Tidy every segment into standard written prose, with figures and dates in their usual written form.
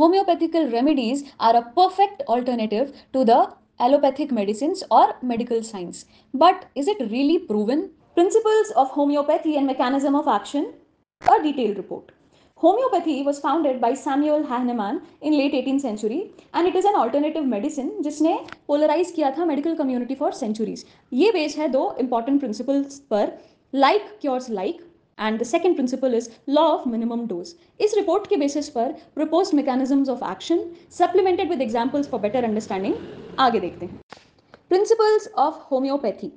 homeopathical remedies are a perfect alternative to the allopathic medicines or medical science. But is it really proven? Principles of homeopathy and mechanism of action, a detailed report. Homeopathy was founded by Samuel Hahnemann in late 18th century and it is an alternative medicine जिसने polarise किया था medical community for centuries. ये base है दो important principles पर, like cures like and the second principle is law of minimum dose. इस report के basis पर proposed mechanisms of action supplemented with examples for better understanding. आगे देखते हैं. Principles of homeopathy.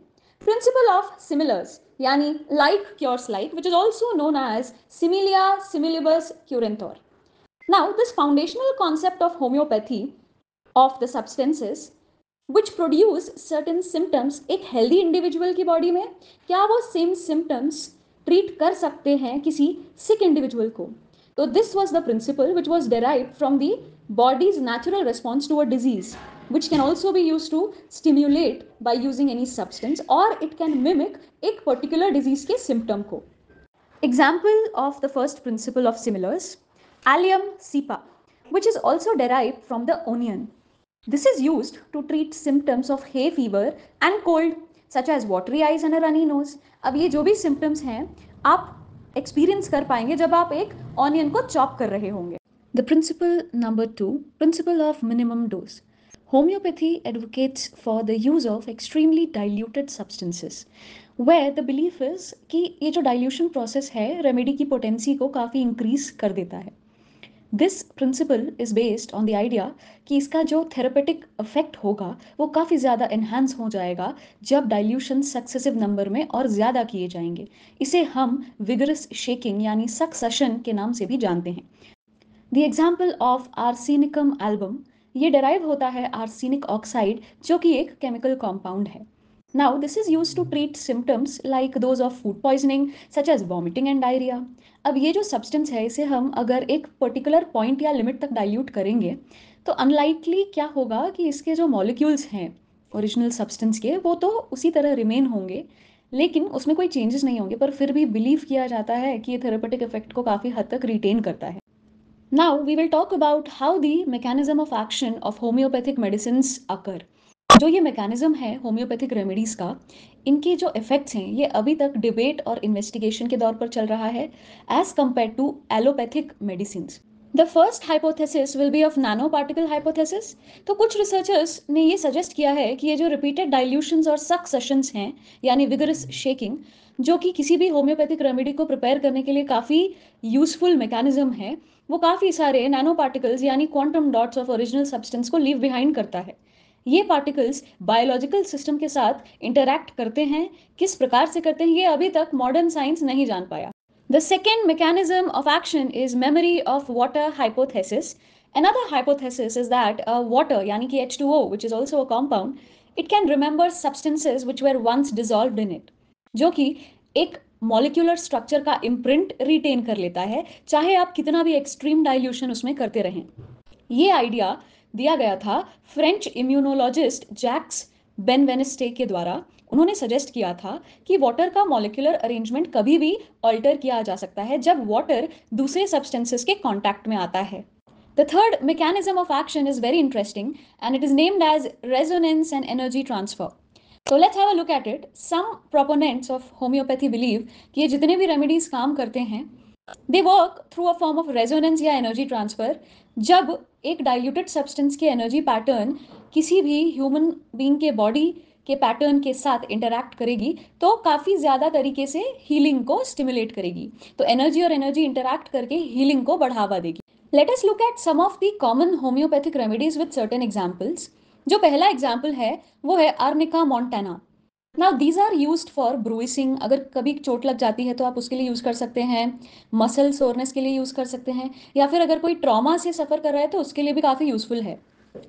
Principle of similars यानी like cures like, which is also known as similia similibus curantur. Now this foundational concept of homeopathy of the substances which produce certain symptoms एक healthy individual की body में, क्या वो same symptoms treat कर सकते हैं किसी sick individual को? तो this was the principle which was derived from the body's natural response to a disease, which can also be used to stimulate by using any substance, or it can mimic एक particular disease के symptom को. Example of the first principle of similars, Allium cepa, which is also derived from the onion. This is used to treat symptoms of hay fever and cold, such as watery eyes and a runny nose. अब ये जो भी symptoms हैं आप experience कर पाएंगे जब आप एक ऑनियन को चॉप कर रहे होंगे. The principle number 2, principle of minimum dose. Homeopathy advocates for the use of extremely diluted substances, where the belief is कि ये जो dilution process है रेमेडी की पोटेंसी को काफ़ी इंक्रीज कर देता है. This principle is based on the idea कि इसका जो थेरेपेटिक इफेक्ट होगा वो काफ़ी ज़्यादा एनहांस हो जाएगा जब डाइल्यूशन सक्सेसिव नंबर में और ज़्यादा किए जाएंगे. इसे हम विगरस शेकिंग यानी सक्सेशन के नाम से भी जानते हैं. The example of arsenicum album, ये डेराइव होता है आर्सेनिक ऑक्साइड जो कि एक केमिकल कॉम्पाउंड है. Now, this is used to treat symptoms like those of food poisoning, such as vomiting and diarrhea. अब ये जो सब्सटेंस है इसे हम अगर एक पर्टिकुलर पॉइंट या लिमिट तक डाइल्यूट करेंगे तो अनलाइकली क्या होगा कि इसके जो मॉलिक्यूल्स हैं ओरिजिनल सब्सटेंस के वो तो उसी तरह रिमेन होंगे, लेकिन उसमें कोई चेंजेस नहीं होंगे, पर फिर भी बिलीव किया जाता है कि ये थेरेपेटिक इफेक्ट को काफ़ी हद तक रिटेन करता है. Now we will talk about how the mechanism of action of homeopathic medicines occur. जो ये मैकेनिज्म है होम्योपैथिक रेमेडीज का, इनके जो इफेक्ट्स हैं ये अभी तक डिबेट और इन्वेस्टिगेशन के दौर पर चल रहा है as compare to allopathic medicine. The first hypothesis will be of nano particle hypothesis. तो कुछ रिसर्चर्स ने ये सजेस्ट किया है कि ये जो रिपीटेड डाइल्यूशंस और सक्सेशंस हैं यानी विगरस शेकिंग, जो कि किसी भी होम्योपैथिक रेमेडी को प्रिपेयर करने के लिए काफ़ी यूजफुल मैकेनिज्म है, वो काफ़ी सारे नैनो पार्टिकल्स यानी quantum dots of original substance को लीव बिहाइंड करता है. ये पार्टिकल्स बायोलॉजिकल सिस्टम के साथ इंटरैक्ट करते हैं, किस प्रकार से करते हैं ये अभी तक मॉडर्न साइंस नहीं जान पाया. The second mechanism of action is memory of water hypothesis. Another hypothesis is that water यानी कि H2O, which is also a compound, it can remember substances which were once dissolved in it, जो कि एक molecular structure का imprint retain कर लेता है चाहे आप कितना भी एक्सट्रीम डाइल्यूशन उसमें करते रहें. ये आइडिया दिया गया था फ्रेंच इम्यूनोलॉजिस्ट जैक्स बेनवेनिस्टे के द्वारा. उन्होंने सजेस्ट किया था कि वाटर का मॉलिक्यूलर अरेंजमेंट कभी भी ऑल्टर किया जा सकता है जब वाटर दूसरे सब्सटेंसेस के कांटेक्ट में आता है. The third mechanism of action is very interesting and it is named as resonance and energy transfer. So let's have a look at it. Some proponents of homeopathy believe कि ये जितने भी remedies काम करते हैं they work through a form of resonance या energy transfer. जब एक diluted substance की energy pattern किसी भी human being के body के पैटर्न के साथ इंटरैक्ट करेगी तो काफ़ी ज़्यादा तरीके से हीलिंग को स्टिमुलेट करेगी. तो एनर्जी और एनर्जी इंटरैक्ट करके हीलिंग को बढ़ावा देगी. Let us look at some of the common homeopathic remedies with certain examples. जो पहला एग्जाम्पल है वो है arnica montana. Now these are used for bruising. अगर कभी चोट लग जाती है तो आप उसके लिए यूज़ कर सकते हैं, मसल सोरनेस के लिए यूज़ कर सकते हैं, या फिर अगर कोई ट्रॉमा से सफ़र कर रहा है तो उसके लिए भी काफ़ी यूज़फुल है.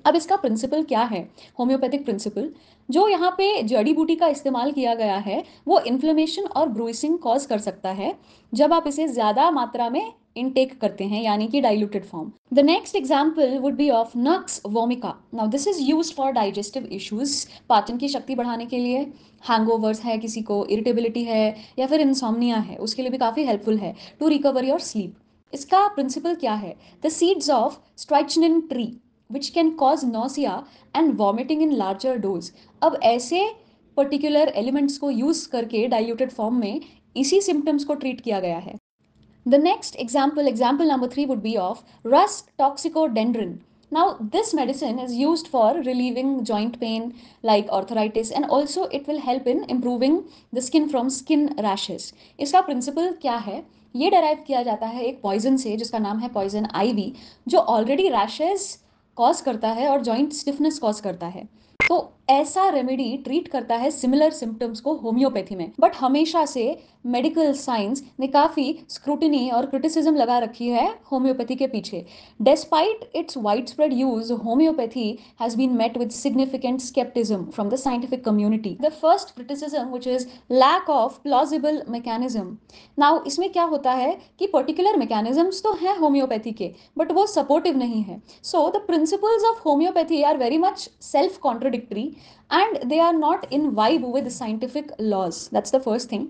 अब इसका प्रिंसिपल क्या है, होम्योपैथिक प्रिंसिपल जो यहाँ पे जड़ी बूटी का इस्तेमाल किया गया है वो इन्फ्लेमेशन और ब्रूइसिंग कॉज कर सकता है जब आप इसे ज़्यादा मात्रा में इनटेक करते हैं यानी कि diluted form. The next example would be of nux vomica. Now this is used for digestive issues, पाचन की शक्ति बढ़ाने के लिए. हैंगओवर्स है, किसी को इरिटेबिलिटी है या फिर इंसोम्निया है, उसके लिए भी काफ़ी हेल्पफुल है टू रिकवर योर स्लीप. इसका प्रिंसिपल क्या है? The seeds of strychnine tree which can cause nausea and vomiting in larger dose. अब ऐसे पर्टिकुलर एलिमेंट्स को यूज करके डाइल्यूटेड फॉर्म में इसी सिम्टम्स को ट्रीट किया गया है। The next example, example number 3 would be of Rus toxicodendron. Now, this medicine is used for relieving joint pain like arthritis, and also it will help in improving the skin from skin rashes. इसका principle क्या है? ये derive किया जाता है एक poison से जिसका नाम है पॉइजन आईवी, जो ऑलरेडी रैशेस कॉज करता है और जॉइंट स्टिफनेस कॉज करता है। तो ऐसा रेमेडी ट्रीट करता है सिमिलर सिम्टम्स को होम्योपैथी में। बट हमेशा से मेडिकल साइंस ने काफ़ी स्क्रूटिनी और क्रिटिसिज्म लगा रखी है होम्योपैथी के पीछे। Despite its widespread use, homeopathy has been met with significant skepticism from the scientific community. The first criticism, which is lack of plausible mechanism. Now, इसमें क्या होता है कि particular mechanisms तो हैं होम्योपैथी के, but वो supportive नहीं है। So, the principles of homeopathy are very much self-contradictory and they are not in vibe with scientific laws. That's the first thing.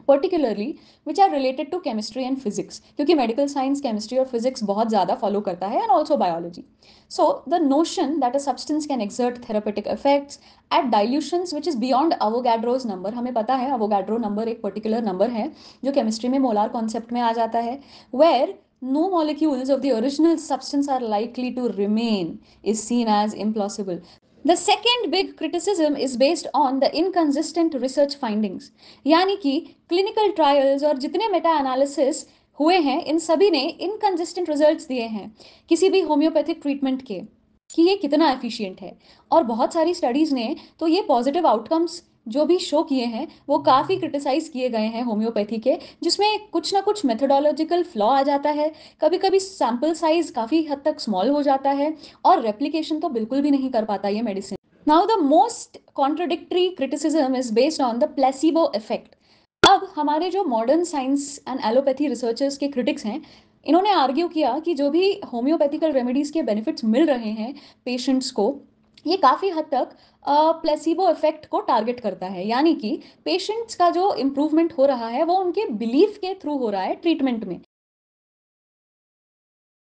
Particularly which are related to chemistry and physics, क्योंकि medical science chemistry और physics बहुत ज़्यादा follow करता है, and also biology. So the notion that a substance can exert therapeutic effects at dilutions which is beyond Avogadro's number. हमें पता है Avogadro number एक पर्टिकुलर नंबर है जो केमिस्ट्री में मोलार कॉन्सेप्ट में आ जाता है, where no molecules of the original substance are likely to remain, is seen as implausible. The second big criticism is based on the inconsistent research findings. यानी कि clinical trials और जितने Meta analysis हुए हैं इन सभी ने इनकंसिस्टेंट रिजल्ट्स दिए हैं किसी भी होम्योपैथिक ट्रीटमेंट के, कि ये कितना एफिशिएंट है। और बहुत सारी स्टडीज़ ने तो ये पॉजिटिव आउटकम्स जो भी शो किए हैं वो काफ़ी क्रिटिसाइज़ किए गए हैं होम्योपैथी के, जिसमें कुछ ना कुछ मेथोडोलॉजिकल फ्लॉ आ जाता है, कभी कभी सैम्पल साइज काफ़ी हद तक स्मॉल हो जाता है और रेप्लिकेशन तो बिल्कुल भी नहीं कर पाता ये medicine. Now the most contradictory criticism is based on the placebo effect. अब हमारे जो modern science and allopathy researchers के क्रिटिक्स हैं, इन्होंने आर्ग्यू किया कि जो भी होम्योपैथिकल रेमेडीज़ के बेनिफिट्स मिल रहे हैं पेशेंट्स को, ये काफ़ी हद तक प्लेसिबो इफेक्ट को टारगेट करता है। यानी कि पेशेंट्स का जो इम्प्रूवमेंट हो रहा है वो उनके बिलीफ के थ्रू हो रहा है ट्रीटमेंट में।